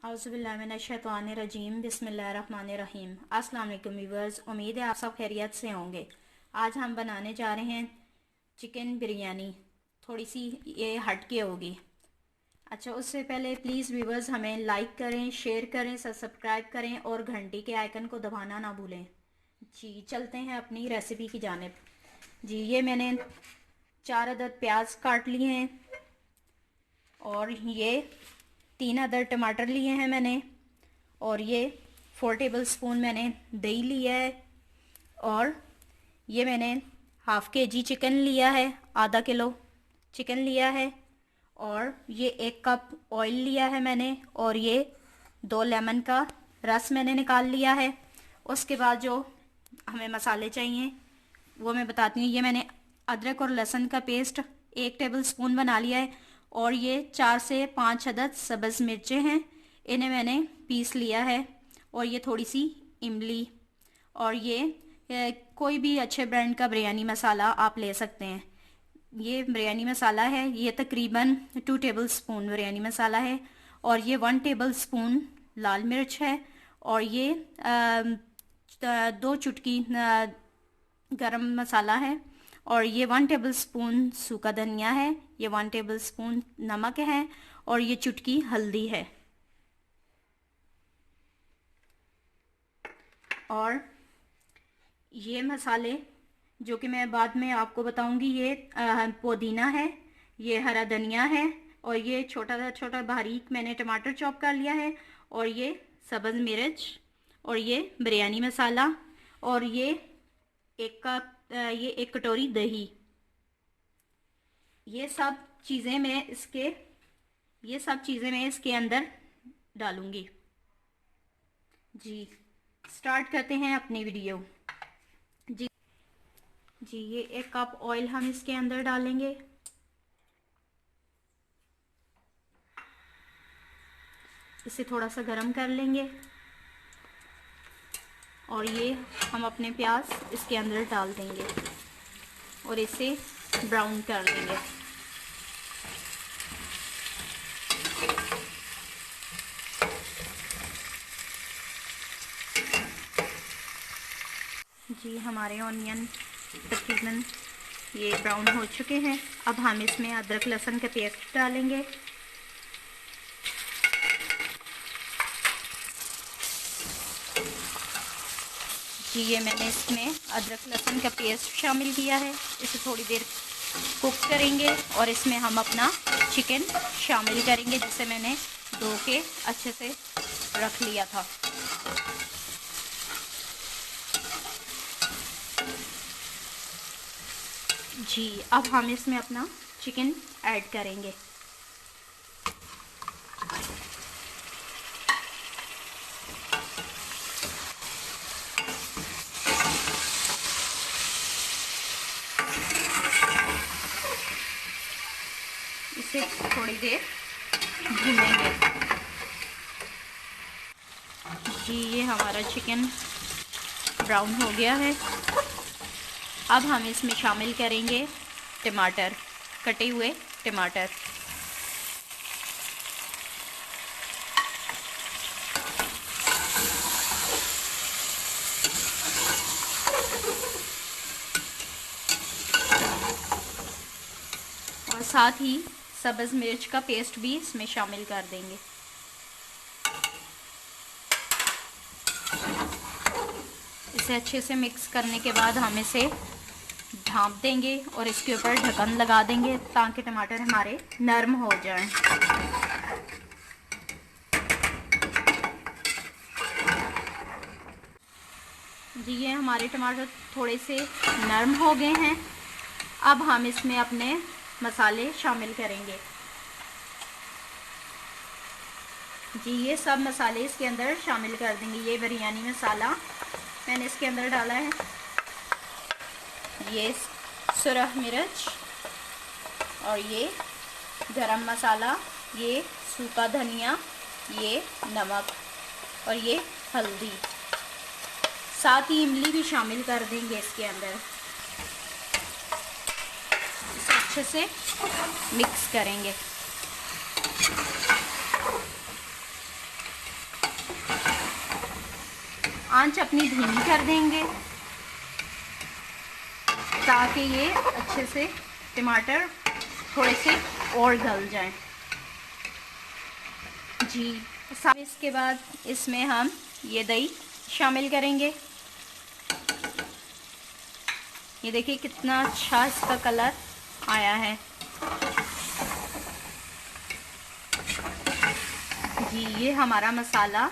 औज़ुबिल्लाहिमिनश्शैतानिर्रजीम बिस्मिल्लाहिर्रहमानिर्रहीम। अस्सलाम वालेकुम व्यूअर्स, उम्मीद है आप सब खैरियत से होंगे। आज हम बनाने जा रहे हैं चिकन बिरयानी। थोड़ी सी ये हट के होगी। अच्छा, उससे पहले प्लीज़ व्यूअर्स हमें लाइक करें, शेयर करें, सब्सक्राइब करें और घंटी के आइकन को दबाना ना भूलें। जी चलते हैं अपनी रेसिपी की जानिब। जी ये मैंने 4 अदद प्याज काट लिए हैं और ये 3 अदर टमाटर लिए हैं मैंने, और ये 4 टेबल स्पून मैंने दही लिया है, और ये मैंने हाफ़ kg चिकन लिया है, आधा किलो चिकन लिया है, और ये 1 कप ऑयल लिया है मैंने, और ये 2 लेमन का रस मैंने निकाल लिया है। उसके बाद जो हमें मसाले चाहिए वो मैं बताती हूँ। ये मैंने अदरक और लहसुन का पेस्ट 1 टेबल स्पून बना लिया है, और ये 4 से 5 अदद सब्ज़ मिर्चें हैं, इन्हें मैंने पीस लिया है, और ये थोड़ी सी इमली, और ये कोई भी अच्छे ब्रांड का बिरयानी मसाला आप ले सकते हैं। ये बिरयानी मसाला है, ये तकरीबन 2 टेबल स्पून बिरयानी मसाला है, और ये 1 टेबल स्पून लाल मिर्च है, और ये 2 चुटकी गरम मसाला है, और ये 1 टेबल स्पून सूखा धनिया है, ये 1 टेबल स्पून नमक है, और ये चुटकी हल्दी है। और ये मसाले जो कि मैं बाद में आपको बताऊंगी, ये पुदीना है, ये हरा धनिया है, और ये छोटा छोटा बारीक मैंने टमाटर चॉप कर लिया है, और ये सब्ज़ मिर्च, और ये बिरयानी मसाला, और ये 1 कटोरी दही। ये सब चीज़ें मैं इसके अंदर डालूंगी। जी स्टार्ट करते हैं अपनी वीडियो। जी ये 1 कप ऑयल हम इसके अंदर डालेंगे। इसे थोड़ा सा गरम कर लेंगे, और ये हम अपने प्याज इसके अंदर डाल देंगे और इसे ब्राउन कर देंगे। जी हमारे ऑनियन तकरीबन ये ब्राउन हो चुके हैं। अब हम इसमें अदरक लहसुन का पेस्ट डालेंगे। जी ये मैंने इसमें अदरक लहसुन का पेस्ट शामिल किया है। इसे थोड़ी देर कुक करेंगे, और इसमें हम अपना चिकन शामिल करेंगे जिसे मैंने धो के अच्छे से रख लिया था। जी अब हम इसमें अपना चिकन ऐड करेंगे। इसे थोड़ी देर भूनेंगे। जी ये हमारा चिकन ब्राउन हो गया है। अब हम इसमें शामिल करेंगे टमाटर, कटे हुए टमाटर। और साथ ही सब्ज़ मिर्च का पेस्ट भी इसमें शामिल कर देंगे। इसे अच्छे से मिक्स करने के बाद हम इसे ढाँप देंगे और इसके ऊपर ढक्कन लगा देंगे ताकि टमाटर हमारे नरम हो जाएं। जी ये हमारे टमाटर थोड़े से नरम हो गए हैं। अब हम इसमें अपने मसाले शामिल करेंगे। जी ये सब मसाले इसके अंदर शामिल कर देंगे। ये बिरयानी मसाला मैंने इसके अंदर डाला है, ये सुरख मिर्च, और ये गरम मसाला, ये सूखा धनिया, ये नमक, और ये हल्दी। साथ ही इमली भी शामिल कर देंगे इसके अंदर। इसे अच्छे से मिक्स करेंगे। आंच अपनी धीमी कर देंगे ताकि ये अच्छे से टमाटर थोड़े से और गल जाएं। जी, इसके बाद इसमें हम ये दही शामिल करेंगे। ये देखिए कितना अच्छा इसका कलर आया है। जी, ये हमारा मसाला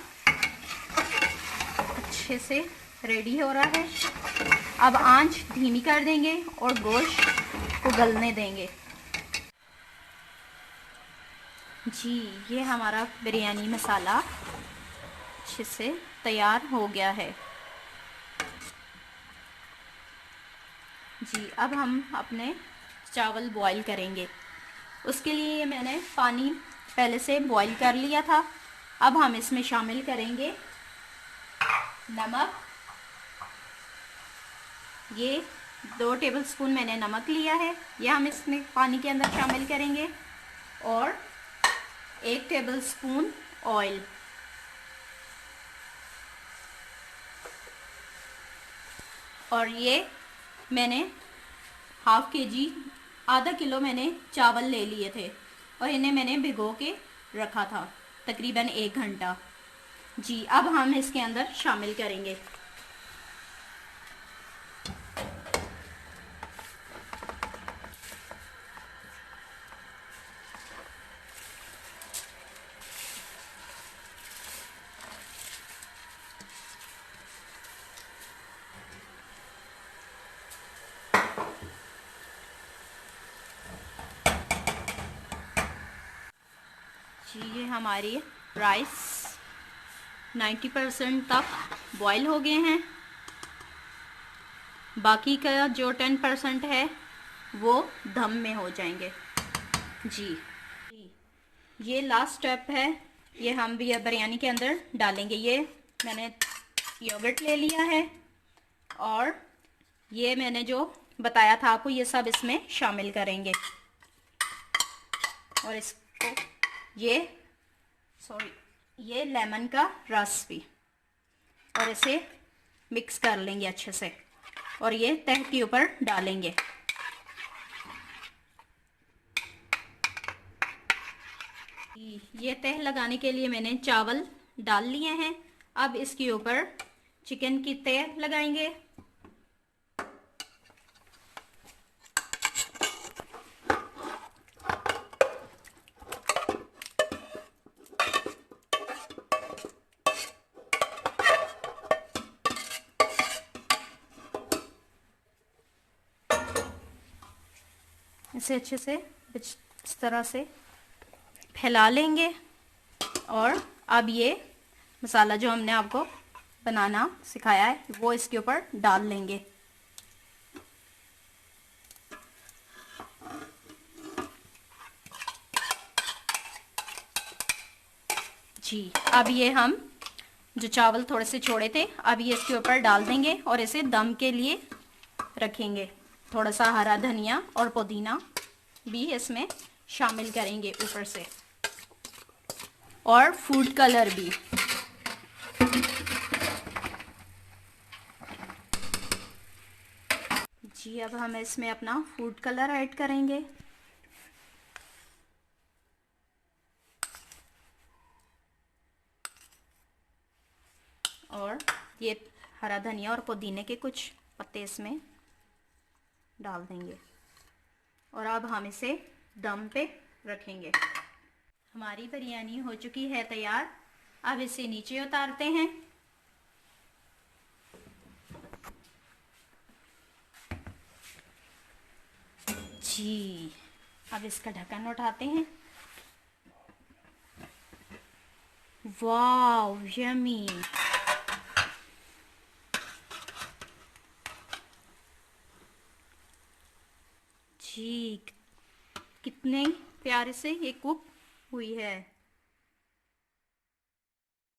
अच्छे से रेडी हो रहा है। अब आंच धीमी कर देंगे और गोश्त को गलने देंगे। जी, ये हमारा बिरयानी मसाला अच्छे से तैयार हो गया है। जी, अब हम अपने चावल बॉईल करेंगे। उसके लिए मैंने पानी पहले से बॉईल कर लिया था। अब हम इसमें शामिल करेंगे नमक। ये 2 टेबलस्पून मैंने नमक लिया है, यह हम इसमें पानी के अंदर शामिल करेंगे। और 1 टेबलस्पून ऑयल। और ये मैंने ½ kg, आधा किलो मैंने चावल ले लिए थे और इन्हें मैंने भिगो के रखा था तकरीबन 1 घंटा। जी, अब हम इसके अंदर शामिल करेंगे। जी, ये हमारी राइस 90% तक बॉईल हो गए हैं। बाकी का जो 10% है वो दम में हो जाएंगे। जी, ये लास्ट स्टेप है, ये हम भी बिरयानी के अंदर डालेंगे। ये मैंने योगर्ट ले लिया है और ये मैंने जो बताया था आपको, ये सब इसमें शामिल करेंगे। और इसको ये लेमन का रस भी, और इसे मिक्स कर लेंगे अच्छे से और ये तह के ऊपर डालेंगे। ये तह लगाने के लिए मैंने चावल डाल लिए हैं। अब इसके ऊपर चिकन की तह लगाएंगे। इसे अच्छे से इस तरह से फैला लेंगे और अब ये मसाला जो हमने आपको बनाना सिखाया है वो इसके ऊपर डाल लेंगे। जी, अब ये हम जो चावल थोड़े से छोड़े थे, अब ये इसके ऊपर डाल देंगे और इसे दम के लिए रखेंगे। थोड़ा सा हरा धनिया और पुदीना भी इसमें शामिल करेंगे ऊपर से, और फूड कलर भी। जी, अब हम इसमें अपना फूड कलर ऐड करेंगे। और ये हरा धनिया और पुदीने के कुछ पत्ते इसमें डाल देंगे और अब हम इसे दम पे रखेंगे। हमारी बिरयानी हो चुकी है तैयार। अब इसे नीचे उतारते हैं। जी, अब इसका ढक्कन उठाते हैं। वाव, यमी। जी, कितने प्यारे से ये कुक हुई है।